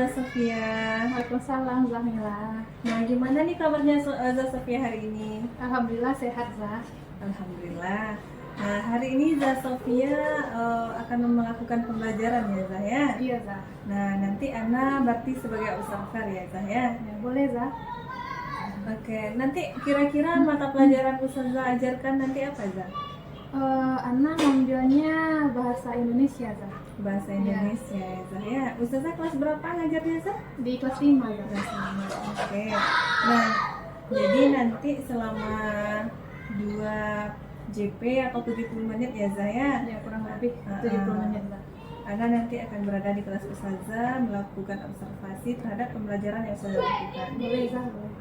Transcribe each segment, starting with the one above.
Sofia. Waalaikumsalam Zahmila. Nah, gimana nih kabarnya Sofia hari ini? Alhamdulillah sehat Zah. Alhamdulillah. Nah, hari ini Sofia akan melakukan pembelajaran ya Zah ya? Iya Zah. Nah, nanti Ana berarti sebagai observer ya Zah ya? Ya, boleh Zah. Oke, nanti kira-kira mata pelajaran Ustazah ajarkan nanti apa Zah? Ana ngambilnya bahasa Indonesia Zah. Bahasa Indonesia ya Zah ya? Ustazah kelas berapa ngajarnya Zah? Di kelas 5 Zah. Kelas 5. Oke. Nah, jadi nanti selama 2 JP atau 70 menit ya Zah ya? Ya, kurang lebih 70 menit Zah. Ana nanti akan berada di kelas Ustazah melakukan observasi terhadap pembelajaran yang Ustazah lakukan. Boleh Zah, boleh.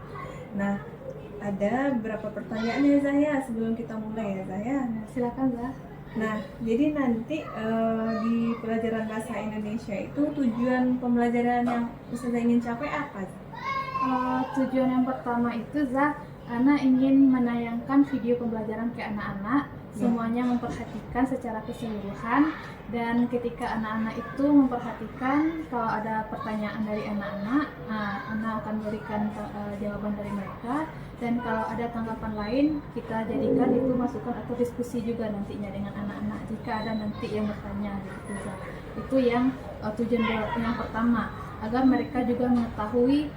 Nah, ada beberapa pertanyaan ya Zah ya sebelum kita mulai ya Zah ya? Nah, silakan Zah. Nah, jadi nanti di pelajaran bahasa Indonesia itu tujuan pembelajaran yang Ustazah ingin capai apa Zah? Tujuan yang pertama itu Zah, Ana ingin menayangkan video pembelajaran ke anak-anak, semuanya memperhatikan secara keseluruhan, dan ketika anak-anak itu memperhatikan kalau ada pertanyaan dari anak-anak, Ana akan berikan jawaban dari mereka, dan kalau ada tanggapan lain kita jadikan itu masukan atau diskusi juga nantinya dengan anak-anak jika ada nanti yang bertanya gitu Zah. Itu yang tujuan yang pertama, agar mereka juga mengetahui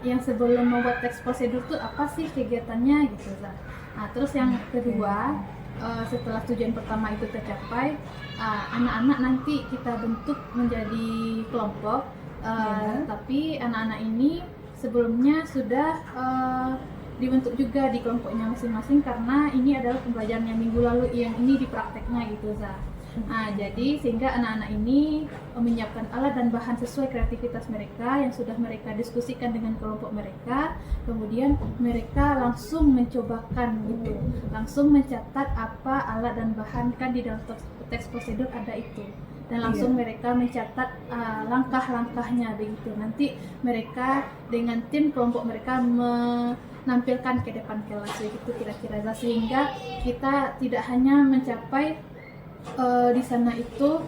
yang sebelum membuat teks prosedur itu apa sih kegiatannya gitu Zah. Nah, terus yang kedua, setelah tujuan pertama itu tercapai, anak-anak nanti kita bentuk menjadi kelompok, tapi anak-anak ini sebelumnya sudah dibentuk juga di kelompoknya masing-masing karena ini adalah pembelajaran yang minggu lalu yang ini diprakteknya gitu Zah. Nah, jadi sehingga anak-anak ini menyiapkan alat dan bahan sesuai kreativitas mereka yang sudah mereka diskusikan dengan kelompok mereka. Kemudian mereka langsung mencobakan gitu, langsung mencatat apa alat dan bahan kan di dalam teks prosedur ada itu. Dan langsung mereka mencatat langkah-langkahnya begitu. Nanti mereka dengan tim kelompok mereka menampilkan ke depan kelas begitu kira-kira Zah. Sehingga kita tidak hanya mencapai di sana itu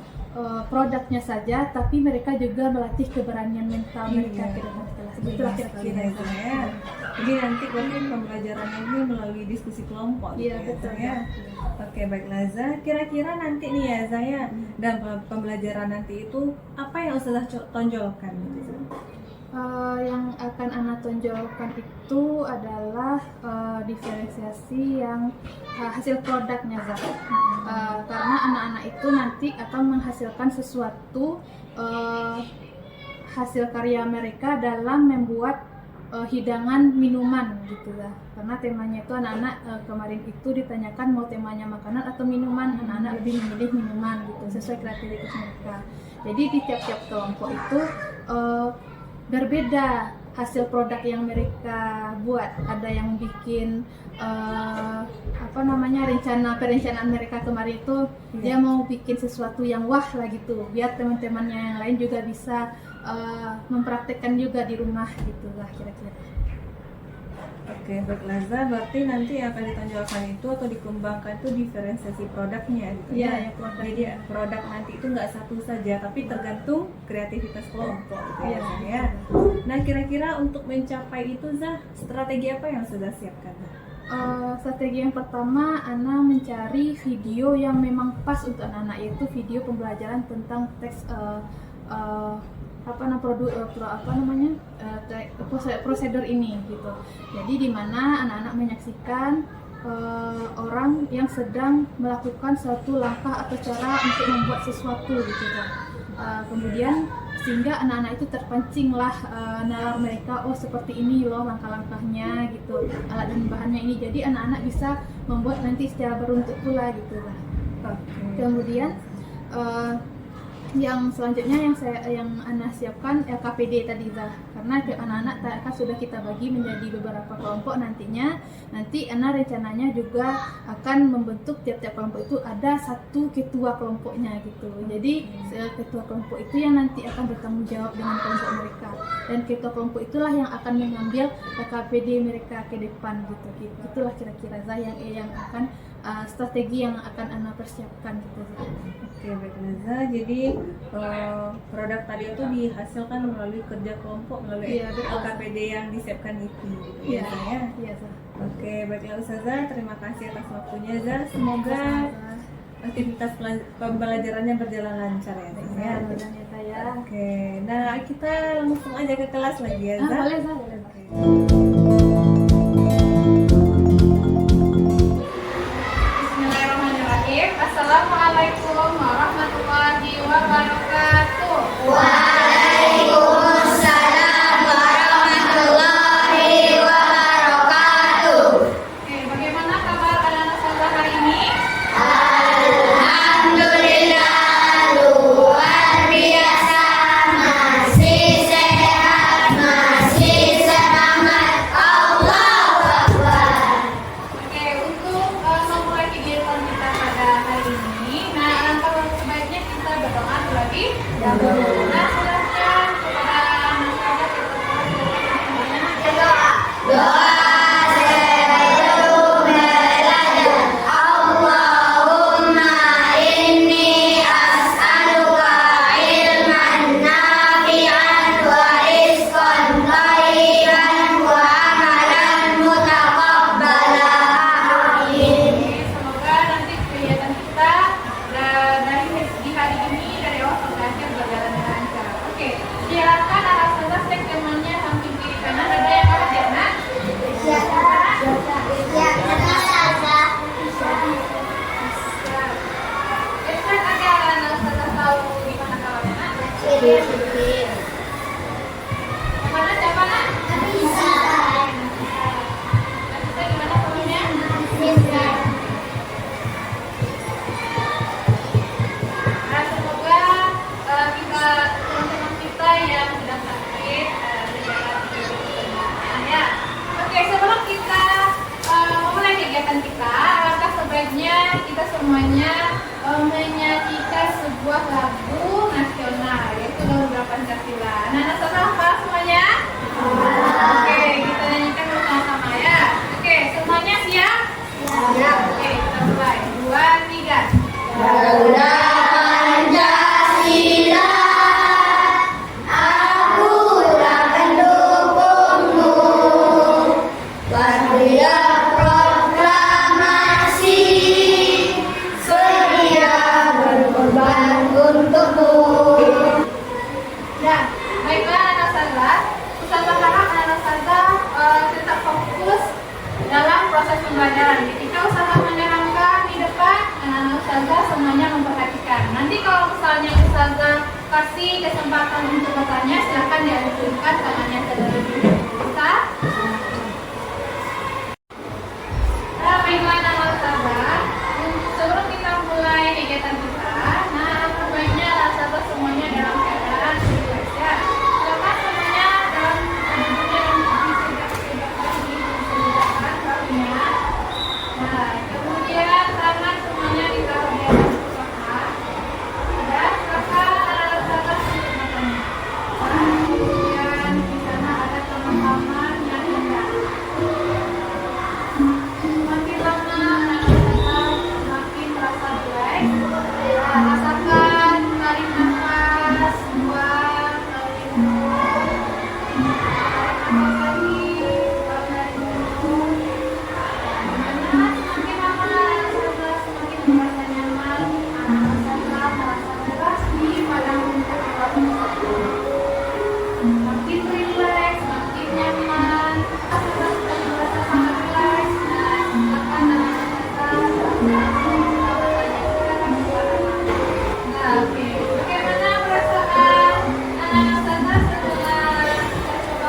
produknya saja, tapi mereka juga melatih keberanian mental mereka ke depan kelas. Itulah kira-kira ya. Jadi nanti berarti pembelajarannya ini melalui diskusi kelompok. Iya, betul ya. Oke, baiklah Zah. Kira-kira nanti nih ya Zah ya, dan pembelajaran nanti itu apa yang Ustazah tonjolkan gitu? Yang akan Ana tonjolkan itu adalah diferensiasi yang hasil produknya Zah. Karena anak-anak itu nanti akan menghasilkan sesuatu hasil karya mereka dalam membuat hidangan minuman gitu Zah. Karena temanya itu anak-anak kemarin itu ditanyakan mau temanya makanan atau minuman, anak-anak lebih memilih minuman gitu sesuai kreativitas mereka. Jadi di tiap-tiap kelompok itu berbeda hasil produk yang mereka buat. Ada yang bikin perencanaan mereka kemarin itu dia mau bikin sesuatu yang wah lah gitu, biar teman-temannya yang lain juga bisa mempraktekkan juga di rumah gitu lah kira-kira. Oke, baiklah Zah, berarti nanti yang akan ditonjolkan itu atau dikembangkan itu diferensiasi produknya gitu ya? Ya, produk. Jadi produk nanti itu nggak satu saja, tapi tergantung kreativitas kelompok gitu ya. Nah, kira-kira untuk mencapai itu Zah, strategi apa yang sudah siapkan Zah? Strategi yang pertama, Ana mencari video yang memang pas untuk anak-anak, yaitu video pembelajaran tentang teks prosedur ini gitu. Jadi di mana anak-anak menyaksikan orang yang sedang melakukan suatu langkah atau cara untuk membuat sesuatu gitu kan. Kemudian sehingga anak-anak itu terpancinglah nalar mereka, oh seperti ini loh langkah-langkahnya gitu, alat dan bahannya ini. Jadi anak-anak bisa membuat nanti secara beruntut pula gitu lah. Kemudian yang selanjutnya yang Ana siapkan LKPD tadi Zah, karena anak-anak akan sudah kita bagi menjadi beberapa kelompok nantinya. Nanti Ana rencananya juga akan membentuk tiap-tiap kelompok itu ada satu ketua kelompoknya gitu. Jadi ketua kelompok itu yang nanti akan bertanggung jawab dengan kelompok mereka, dan ketua kelompok itulah yang akan mengambil LKPD mereka ke depan gitu. Itulah kira-kira Zah yang akan strategi yang akan Ana persiapkan gitu Zah. Oke, baik Naza. Jadi produk tadi itu dihasilkan melalui kerja kelompok melalui Iya, betul. LKPD yang disiapkan IPI gitu Iya, ya, Zah, ya. iya, Zah. Oke, baiklah Ustazah, terima kasih atas waktunya Zah. Semoga aktivitas pembelajarannya berjalan lancar ya Zah, ya. Mudah-mudahan ya, Zah, ya. Oke, nah kita langsung aja ke kelas lagi ya Ah, Zah. boleh, Zah, boleh. Oke. Bismillahirrahmanirrahim. Assalamualaikum warahmatullahi wabarakatuh. Oke, bagaimana kabar anak-anak sekolah hari ini? Oke, untuk memulai kegiatan kita pada hari ini, nah alangkah sebaiknya kita berdoa terlebih dahulu. Nah, silakan kepada masyarakat kita semoga nanti kegiatan kita dari di hari ini dari awal sampai akhir berjalan dengan lancar. Oke, silakan anak sekolah cek temannya samping kiri kanan ada yang mau Diana? Kan ada anak sekolah tahu di mana kawannya? Yang mana siapa nak? Nafisa gimana kawannya? Nah, semoga kita teman-teman kita yang sedang sakit berjalan kegiatan ya. Oke, sebelum kita memulai kegiatan kita, alangkah sebaiknya kita semuanya menyanyikan sebuah lagu nasional yaitu lagu Pancasila. Nah, setelah apa semuanya? Oke, kita nyanyikan bersama-sama ya. Oke, semuanya siap? Oke, kita mulai. 2, 3. Nah, baiklah anak Ustazah. Ustazah harap anak Ustazah tetap fokus dalam proses pembelajaran. Ketika Ustazah menerangkan di depan, anak-anak Ustazah semuanya memperhatikan. Nanti kalau misalnya Ustazah kasih kesempatan untuk bertanya, silahkan diajukan tangannya terlebih dahulu. Nah, baiklah anak Ustazah. Sebelum kita mulai kegiatan kita, nah alangkah baiknya anak Ustazah semuanya dalam keadaan rileks ya. Silakan semuanya dalam keadaan yang disediakan bahunya. Nah, kemudian tangan semuanya ditaruh di atas paha. Dan silakan anak Ustazah untuk matanya. Kemudian di sana ada teman-teman yang indah. Semakin lama anak Ustazah semakin terasa rileks. Nah, rasakan tarik nafas, buang, tarik nafas lagi, buang dari mulut. Dimana semakin lama anak Ustazah semakin merasa nyaman, anak Ustazah merasa relaksi pada untuk makin rileks, makin nyaman. Ustazah sudah merasa sangat rileks. Nah, silakan anak Ustazah Nah, oke. Bagaimana perasaan anak Ustazah setelah kita coba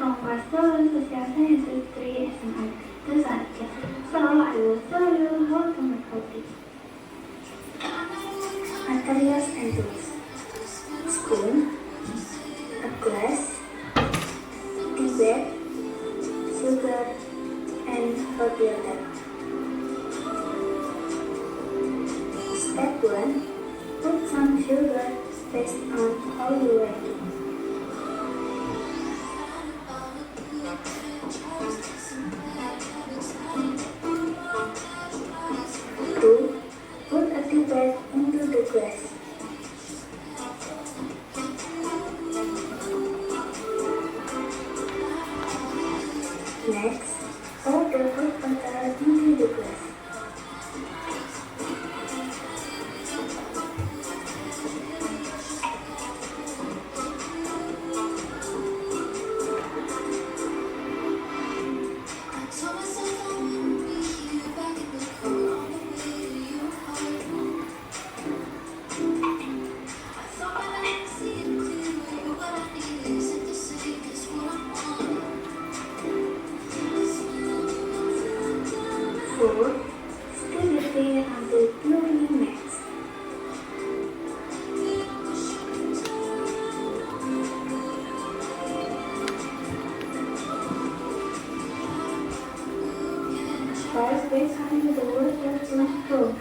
nomor 10 persiapan Putri SMA itu saja. So, I will show you how to make roti. Materials and tools: spoon, a glass, tea bag, sugar, and roti dough. Step 1. Put some sugar based on how you like it. Two. Put a tea bag into the glass. Next, pour the hot water into the glass. Four. Stir the thing until purely mixed. Five. Wait until the water turns cold.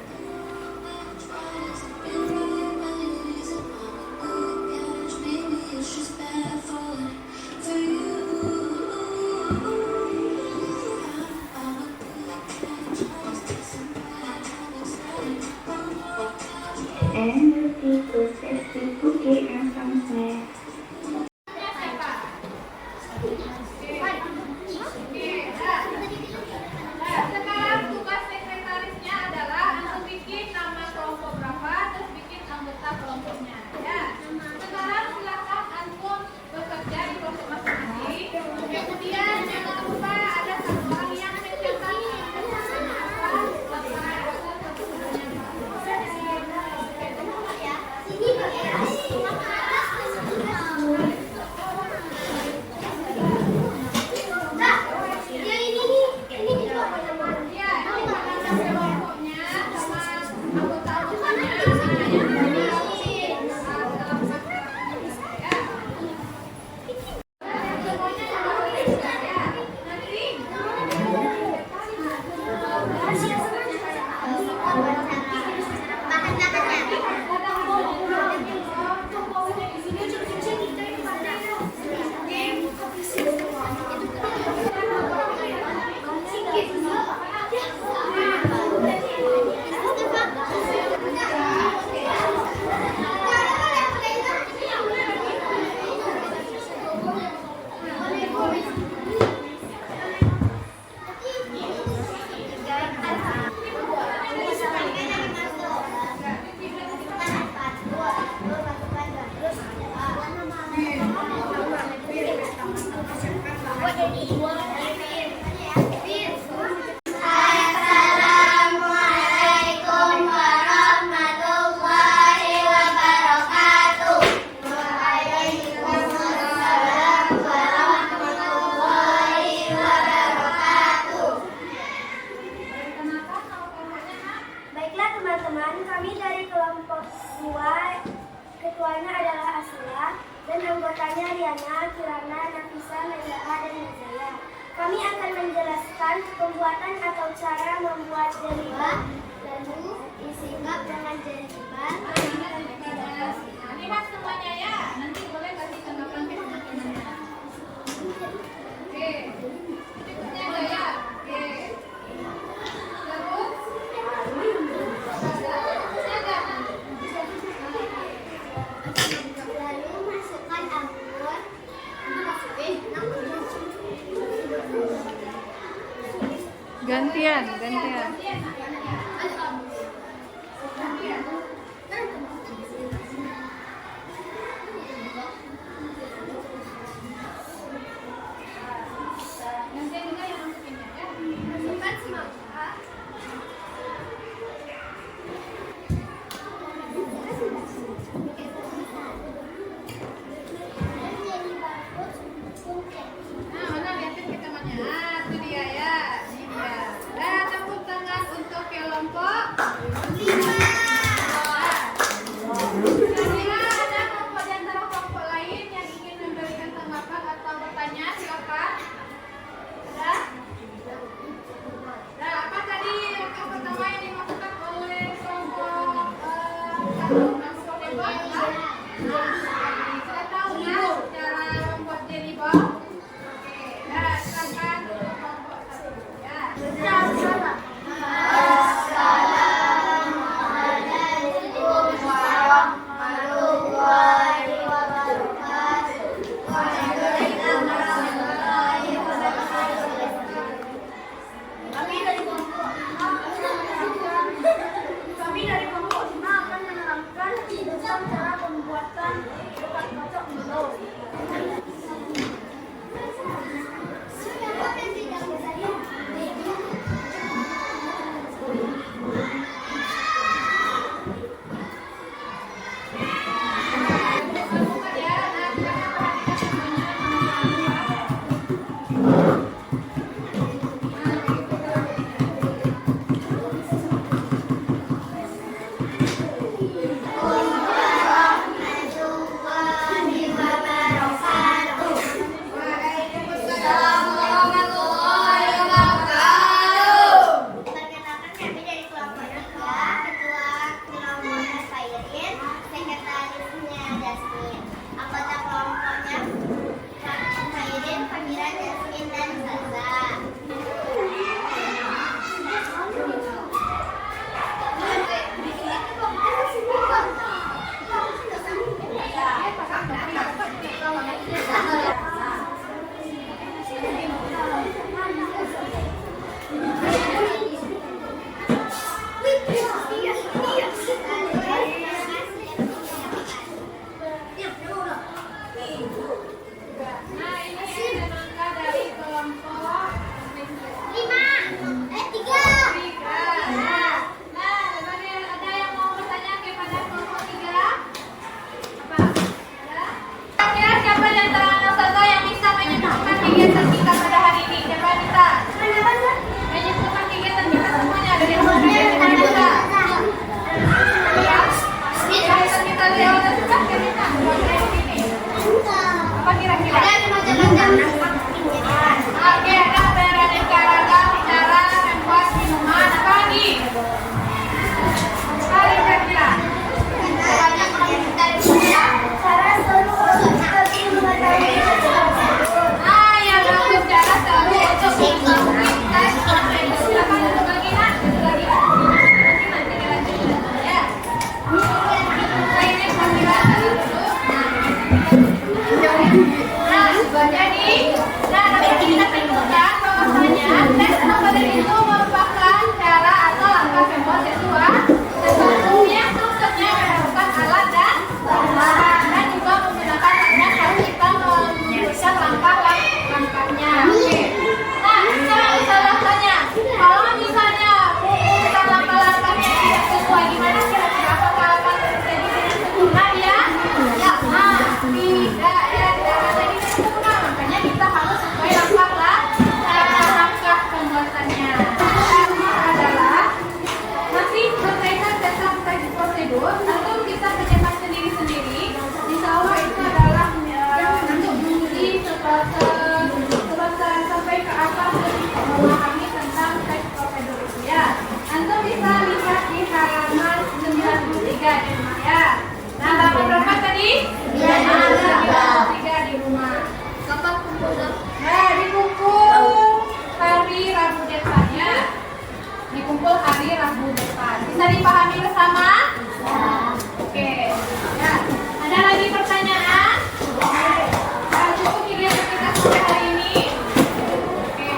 And repeat process to cookie and some snacks. Sekarang tugas sekretarisnya adalah untuk bikin nama kelompok berapa, terus bikin anggota kelompoknya. Ya. Sekarang silakan antum bekerja di kelompok masing-masing. Kemudian jangan lupa ada satu orang yang mencatat Baiklah teman-teman, kami dari kelompok 2, ketuanya adalah Asila dan anggotanya Riana, Kirana, Nafisa, Najaa, dan Najaya. Kami akan menjelaskan pembuatan atau cara membuat jeriban, lalu disingkap dengan jeriban. lihat semuanya ya. Nanti boleh kasih tanggapan ke teman-teman. Oke. Berikutnya ada ya. Oke. Terus Lalu masukkan anggur. Gantian. Gantian juga yang masukinnya ya. Masukkan semangka. Dan jadi bangkut. Perkenalkan kami dari kelompok 3, ketua kelompoknya Fairin, sekretarisnya Jasmine. Anggota kelompoknya Fairin, Famira, Jasmine, dan Zaza. Nah, ini semangka dari kelompok 3. Nah, ada yang mau bertanya kepada kelompok 3? Apa? Ada? Kira siapa di antara anak saja yang bisa menyebutkan kegiatan kita pada hari ini? Siapa bisa? Menyebutkan kegiatan kita semuanya dari kegiatan kita. Kegiatan kita dari awal sampai akhir kita. Apa kira-kira? Oke, ada beraneka ragam cara membuat minuman. Apa lagi? Apa kira-kira? Ah, yang bagus cara selalu untuk mengikuti apa itu lagi nak? Itu lagi. Nanti lanjut ya. Ini panggilan dulu. Jadi, tapi kita tentukan bahwasanya tes nomor itu merupakan cara atau langkah membuat sesuatu yang maksudnya melakukan alat dan bahan dan juga menggunakan banyak harus kita menyebutkan langkah-langkahnya. Oke. Nah, sekarang kita tanya, kalau misalnya kita langkah-langkahnya tidak sesuai, gimana kira-kira apakah akan terjadi tidak sempurna ya? Ya, tidak akan jadi sempurna. Makanya kita harus sesuai langkah pembuatannya. Pertama adalah masih berkaitan tentang prosedur atau kita mencetak sendiri-sendiri. Insya Allah itu adalah untuk menguji sampai ke atas memahami tentang tes prosedur itu ya. Antum bisa lihat di halaman 93 di rumah ya. Nah, halaman berapa tadi? 93 di rumah. Kapan kumpul? Nah, dikumpul hari Rabu depan ya. Dikumpul hari Rabu depan. Bisa dipahami bersama? Oke. Ya. Ada lagi pertanyaan? Cukup kegiatan kita sampai hari ini. Oke.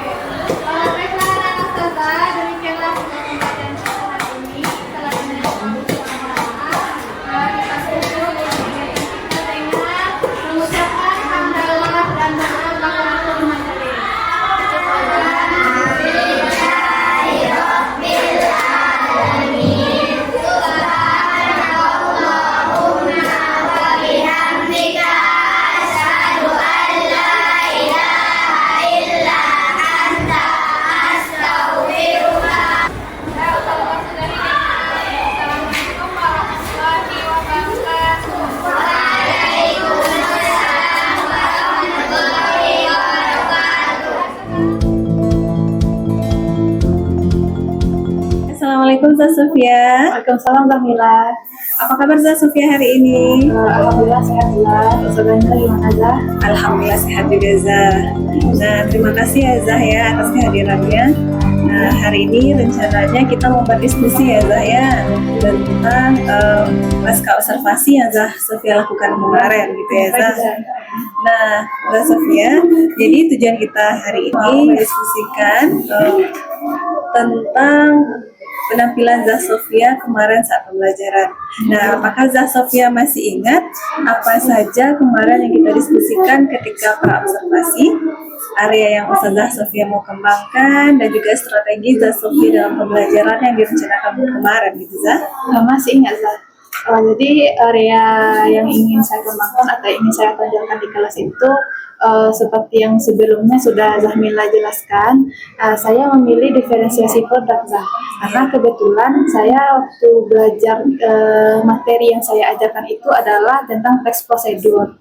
Baiklah anak-anak saudara, demikianlah pembelajaran kita hari ini. Setelah mendengarkan kita syukur kita dengan mengucapkan hamdalah dan doa bakatul majelis. Assalamualaikum warahmatullahi wabarakatuh. Assalamualaikum Zah Sofia. Waalaikumsalam Kamila. Apa kabar Zah Sofia hari ini? Alhamdulillah sehat Zah. Saudaranya gimana Zah? Alhamdulillah sehat juga Zah. Nah, terima kasih ya Zah ya atas kehadirannya. Nah, hari ini rencananya kita mau berdiskusi ya Zah ya tentang pasca observasi yang Zah Sofia lakukan kemarin gitu ya Zah. Nah, Zah Sofia, jadi tujuan kita hari ini mendiskusikan tentang penampilan Zah Sofia kemarin saat pembelajaran. Nah, apakah Zah Sofia masih ingat apa saja kemarin yang kita diskusikan ketika pra-observasi, area yang Ustazah Sofia mau kembangkan, dan juga strategi Zah Sofia dalam pembelajaran yang direncanakan kemarin gitu Zah? Masih ingat Zah. Jadi area yang ingin saya kembangkan atau ingin saya tonjolkan di kelas itu seperti yang sebelumnya sudah Zahmila jelaskan, saya memilih diferensiasi produk Zah. Karena kebetulan saya waktu belajar materi yang saya ajarkan itu adalah tentang teks prosedur.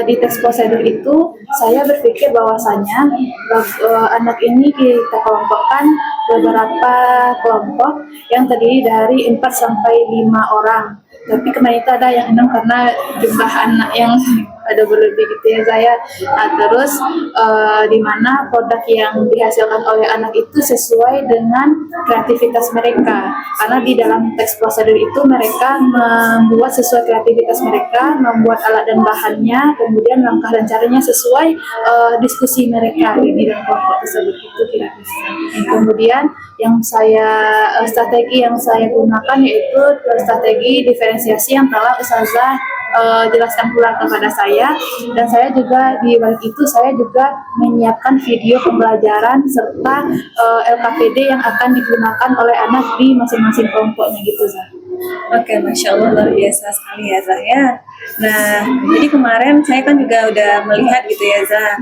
Di teks prosedur itu saya berpikir bahwasanya anak ini kita kelompokkan beberapa kelompok yang terdiri dari 4 sampai 5 orang. Tapi kemarin itu ada yang 6 karena jumlah anak yang ada berlebih gitu ya saya. Terus di mana produk yang dihasilkan oleh anak itu sesuai dengan kreativitas mereka. Karena di dalam teks prosedur itu mereka membuat sesuai kreativitas mereka, membuat alat dan bahannya, kemudian langkah dan caranya sesuai diskusi mereka di dalam kelompok tersebut itu kira-kira. Kemudian yang strategi yang saya gunakan yaitu strategi diferensiasi yang telah Ustazah jelaskan pula kepada saya, dan saya juga di balik itu saya juga menyiapkan video pembelajaran serta LKPD yang akan digunakan oleh anak di masing-masing kelompoknya gitu Zah. Oke, Masya Allah, luar biasa sekali ya Zah ya. Nah, jadi kemarin saya kan juga udah melihat gitu ya Zah,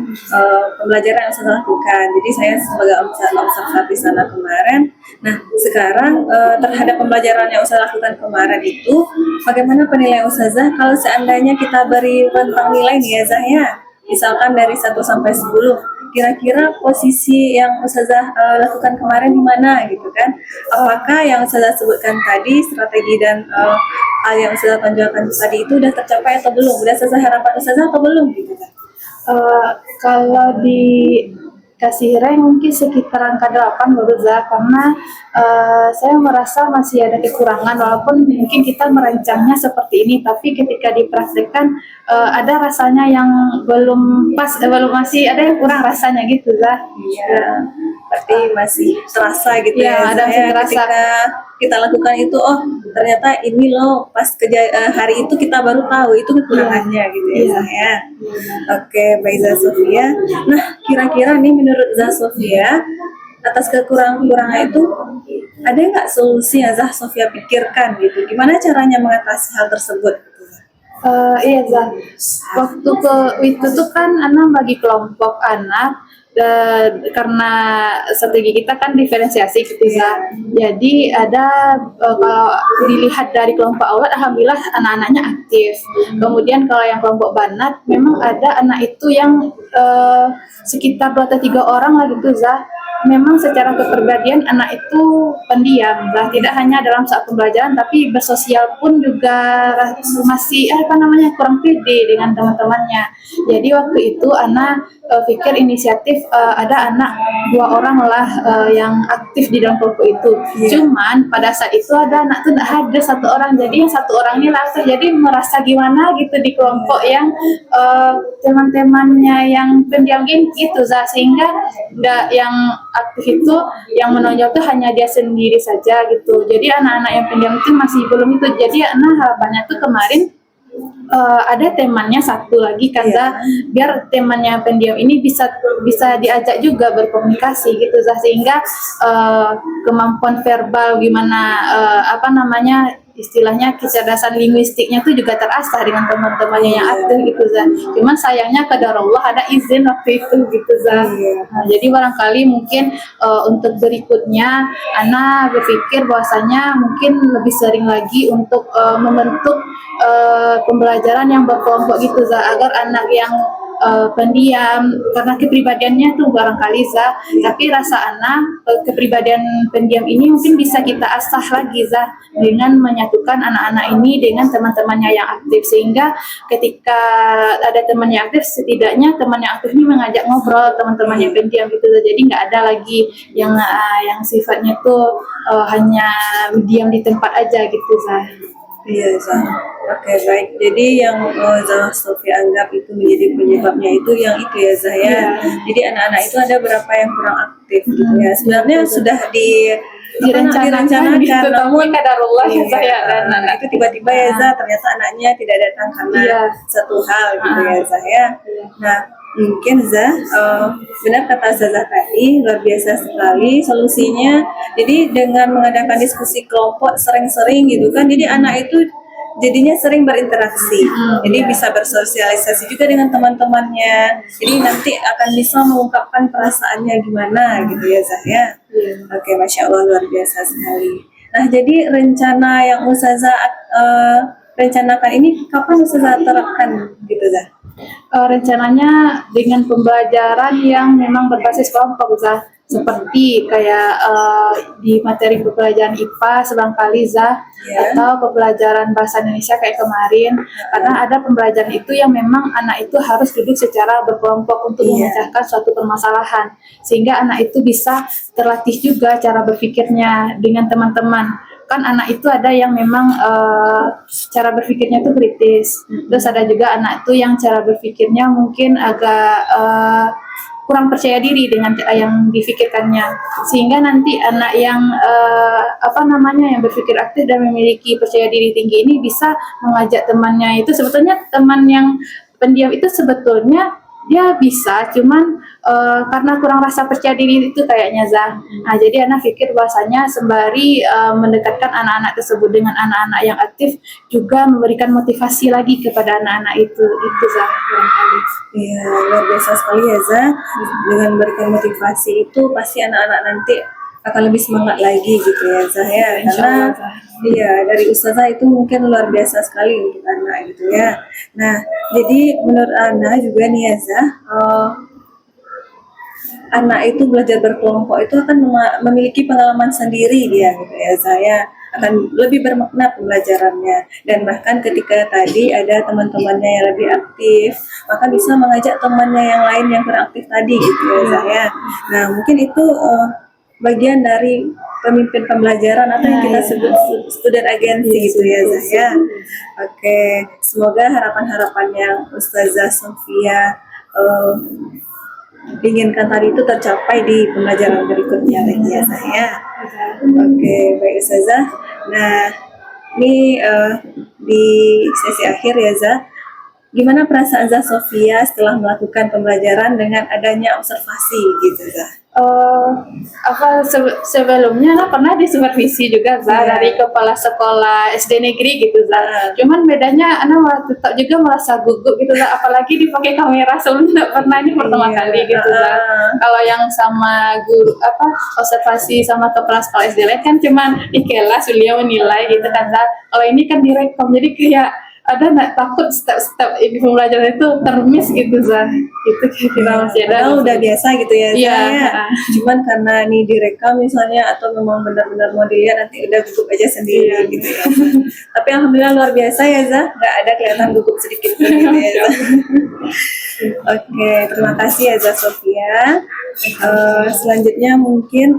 pembelajaran yang saya lakukan. Jadi saya sebagai observer di sana kemarin. Nah, sekarang terhadap pembelajaran yang saya lakukan kemarin itu, bagaimana penilaian Ustazah kalau seandainya kita beri rentang nilai nih ya Zah ya, misalkan dari 1 sampai 10. Kira-kira posisi yang Ustazah lakukan kemarin di mana gitu kan? Apakah yang Ustazah sebutkan tadi, strategi dan hal yang Ustazah tonjolkan tadi itu udah tercapai atau belum? Udah sesuai harapan Ustazah atau belum gitu kan? Kalau dikasih rank mungkin sekitar angka 8 baru Zah, karena saya merasa masih ada kekurangan walaupun mungkin kita merancangnya seperti ini, tapi ketika dipraktekkan ada rasanya yang belum pas, masih ada yang kurang rasanya gitu Zah. Iya, berarti masih terasa gitu Ya, ya. ada Zah, terasa. ketika kita lakukan itu, oh ternyata ini loh pas hari itu kita baru tahu itu kekurangannya gitu ya Iya. Zah ya. Oke, baik Zah Sofia. Nah, kira-kira nih menurut Zah Sofia atas kekurangan itu ada nggak solusi yang Zah Sofia pikirkan gitu? Gimana caranya mengatasi hal tersebut? Iya Zah, waktu itu tuh kan anak bagi kelompok anak, dan karena strategi kita kan diferensiasi gitu Zah. Jadi ada kalau dilihat dari kelompok awal, alhamdulillah anak-anaknya aktif. Kemudian kalau yang kelompok banat, memang ada anak itu yang sekitar 2 atau 3 orang lah gitu Zah. Memang secara kepribadian anak itu pendiam Zah, tidak hanya dalam saat pembelajaran tapi bersosial pun juga masih kurang pede dengan teman-temannya. Jadi waktu itu anak pikir inisiatif ada anak 2 orang lah yang aktif di dalam kelompok itu. Cuman pada saat itu ada anak tuh tidak hadir 1 orang, jadi yang 1 orang ini langsung jadi merasa gimana gitu di kelompok yang teman-temannya yang pendiam gitu Zah, sehingga nggak yang aktif itu yang menonjol tuh hanya dia sendiri saja gitu. Jadi anak-anak yang pendiam itu masih belum itu. Jadi anak harapannya tuh kemarin ada temannya 1 lagi kan Zah, biar temannya pendiam ini bisa diajak juga berkomunikasi gitu Zah, sehingga kemampuan verbal gimana istilahnya kecerdasan linguistiknya tuh juga terasah dengan teman-temannya yang aktif gitu Zah. Cuman sayangnya qadarullah ada izin waktu itu gitu Zah. Nah, jadi barangkali mungkin untuk berikutnya Ana berpikir bahwasanya mungkin lebih sering lagi untuk membentuk pembelajaran yang berkelompok gitu Zah, agar anak yang pendiam karena kepribadiannya tuh barangkali Zah, tapi rasa anak kepribadian pendiam ini mungkin bisa kita asah lagi Zah dengan menyatukan anak-anak ini dengan teman-temannya yang aktif, sehingga ketika ada teman yang aktif setidaknya teman yang aktif ini mengajak ngobrol teman-teman yang pendiam gitu Zah. Jadi nggak ada lagi yang sifatnya tuh hanya diam di tempat aja gitu Zah. Iya Zah. Oke, baik. Jadi yang Zah Sofia anggap itu menjadi penyebabnya itu yang itu ya Zah ya. Jadi anak-anak itu ada berapa yang kurang aktif gitu ya. Sebenarnya sudah direncanakan gitu, namun qadarullah ya Zah ya. itu tiba-tiba ya Zah ternyata anaknya tidak datang karena satu hal gitu ya Zah ya. Nah, mungkin Zah benar kata Zah tadi, luar biasa sekali solusinya. Jadi dengan mengadakan diskusi kelompok sering-sering gitu kan, jadi anak itu jadinya sering berinteraksi. Jadi bisa bersosialisasi juga dengan teman-temannya. Jadi nanti akan bisa mengungkapkan perasaannya gimana gitu ya Zah ya. Oke, Masya Allah, luar biasa sekali. Nah, jadi rencana yang Ustazah rencanakan ini kapan Ustazah terapkan gitu Zah? Rencananya dengan pembelajaran yang memang berbasis kelompok, Zah. Seperti kayak di materi pembelajaran IPA sebangkali, Zah, atau pembelajaran bahasa Indonesia kayak kemarin. Karena ada pembelajaran itu yang memang anak itu harus duduk secara berkelompok untuk memecahkan suatu permasalahan, sehingga anak itu bisa terlatih juga cara berpikirnya dengan teman-teman. Kan anak itu ada yang memang cara berpikirnya itu kritis, terus ada juga anak itu yang cara berpikirnya mungkin agak kurang percaya diri dengan yang difikirkannya, sehingga nanti anak yang yang berpikir aktif dan memiliki percaya diri tinggi ini bisa mengajak temannya. Itu sebetulnya teman yang pendiam itu sebetulnya dia bisa, cuman karena kurang rasa percaya diri itu kayaknya, Zah. Nah, jadi anak pikir bahwasanya sembari mendekatkan anak-anak tersebut dengan anak-anak yang aktif, juga memberikan motivasi lagi kepada anak-anak itu Zah, barangkali. Iya, luar biasa sekali ya Zah. Dengan memberikan motivasi itu pasti anak-anak nanti akan lebih semangat lagi gitu ya Zah ya. Karena dari Ustazah itu mungkin luar biasa sekali untuk anak gitu ya. Nah, jadi menurut Ana juga nih ya Zah, anak itu belajar berkelompok itu akan memiliki pengalaman sendiri dia gitu ya Zah ya. Akan lebih bermakna pembelajarannya, dan bahkan ketika tadi ada teman-temannya yang lebih aktif, maka bisa mengajak temannya yang lain yang kurang aktif tadi gitu ya Zah ya. Nah, mungkin itu bagian dari pemimpin pembelajaran atau yang kita sebut student agency gitu ya Zah ya. Oke, semoga harapan-harapan yang Ustazah Sofia inginkan tadi itu tercapai di pembelajaran berikutnya lagi ya Zah ya. Oke, baik Ustazah. Nah, ini di sesi akhir ya Zah, gimana perasaan Zah Sofia setelah melakukan pembelajaran dengan adanya observasi gitu Zah? Sebelumnya pernah disupervisi juga, Zah, dari kepala sekolah SD negeri gitu, Zah. Cuman bedanya anak tetap juga merasa gugup gitu, Zah, apalagi dipakai kamera. Sebelumnya tidak pernah, ini pertama kali gitu, Zah. Kalau yang sama guru observasi sama kepala sekolah SD lain kan cuman di kelas beliau menilai gitu kan, Zah. Kalau ini kan direkam, jadi kayak ada nggak takut step-step ini pembelajaran itu termiss gitu, Zah? Itu kira-kira masih ada. Udah biasa gitu ya, Iya. Cuman karena ini direkam misalnya, atau memang benar-benar mau dilihat, nanti udah gugup aja sendiri gitu ya. Tapi alhamdulillah luar biasa ya Zah, nggak ada kelihatan gugup sedikit pun gitu ya Zah. Oke, terima kasih ya Zah Sofia. Selanjutnya mungkin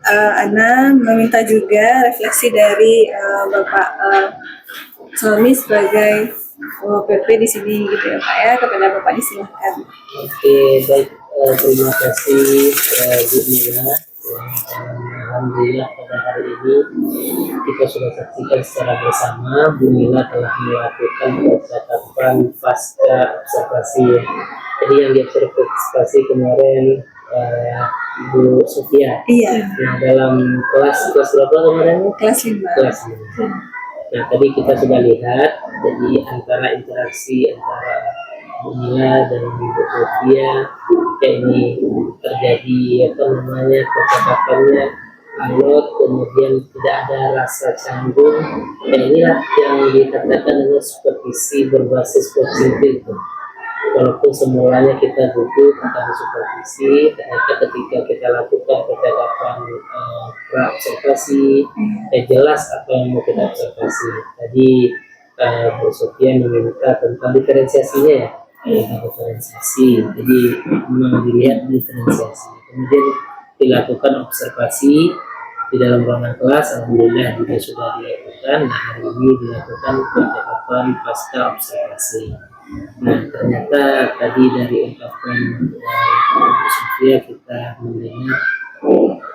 Ana meminta juga refleksi dari Bapak Solmi sebagai PP di sini gitu ya Pak ya, kepada Bapak disilahkan. Oke, baik, terima kasih Bu Mila. Alhamdulillah pada hari ini kita sudah saksikan secara bersama Bu Mila telah melakukan percakapan pasca observasi. Jadi yang diobservasi kemarin Bu Sofia. Iya. Nah, dalam kelas berapa kemarin? Kelas 5. Kelas 5. Nah, tadi kita sudah lihat, jadi antara interaksi antara Bu Mila dan Bu Sofia, ini terjadi percakapannya alot, kemudian tidak ada rasa canggung. Dan inilah yang dikatakan dengan supervisi berbasis coaching itu. Walaupun semulanya kita duduk tanpa supervisi, ternyata ketika kita lakukan percakapan pra-observasi, jelas apa yang mau kita observasi. Tadi Bu Sofia meminta tentang diferensiasinya ya, diferensiasi. Jadi memang dilihat diferensiasi. Kemudian dilakukan observasi di dalam ruangan kelas. Alhamdulillah juga sudah dilakukan. Nah, hari ini dilakukan percakapan pasca observasi. Nah, ternyata tadi dari ungkapan Bu Sofia kita mendengar,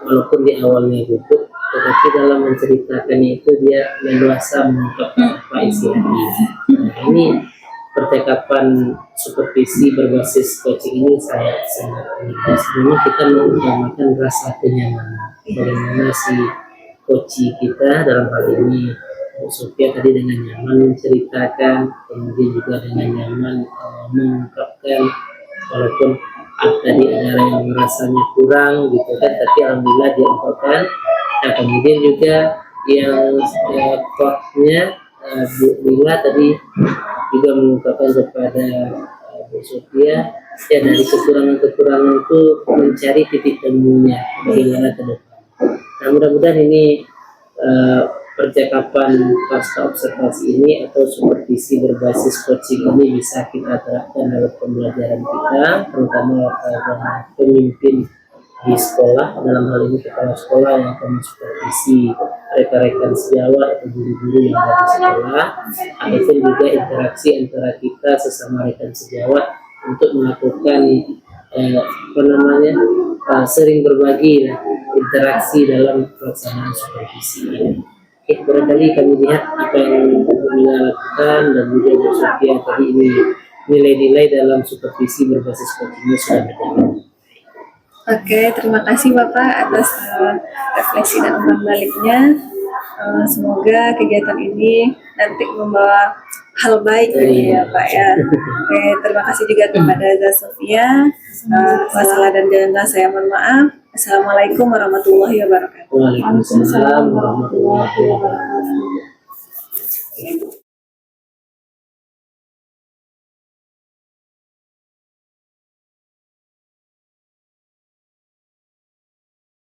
walaupun di awalnya gugup, tetapi dalam menceritakannya itu dia leluasa mengungkapkan apa isi hati. Nah, ini percakapan supervisi berbasis coaching ini sangat penting. Sebenarnya kita mengutamakan rasa kenyamanan. Bagaimana si coach kita dalam hal ini Bu Sofia tadi dengan nyaman menceritakan, kemudian juga dengan nyaman mengungkapkan, walaupun tadi ada yang merasanya kurang gitu kan, tapi alhamdulillah diungkapkan. Nah kemudian juga yang partnya Bu Lila tadi juga mengungkapkan kepada Bu Sofia ya, dari kekurangan-kekurangan itu mencari titik temunya bagaimana ke depan. Nah mudah-mudahan ini percakapan pasca observasi ini atau supervisi berbasis coaching ini bisa kita terapkan dalam pembelajaran kita, terutama para pemimpin di sekolah, dalam hal ini kepala sekolah yang akan mensupervisi rekan-rekan sejawat atau guru-guru yang ada di sekolah, ataupun juga interaksi antara kita sesama rekan sejawat untuk melakukan sering berbagi interaksi dalam pelaksanaan supervisi ini. Oke, barangkali kami lihat apa yang Mila lakukan dan juga Bu Sofia tadi ini nilai-nilai dalam supervisi berbasis coaching sudah berjalan. Oke, terima kasih Bapak atas refleksi dan umpan baliknya. Semoga kegiatan ini nanti membawa hal baik bagi ya Pak ya. Oke, terima kasih juga kepada Zah Sofia. Masalah dan jalan saya mohon maaf. Assalamualaikum warahmatullahi wabarakatuh. Waalaikumsalam warahmatullahi wabarakatuh.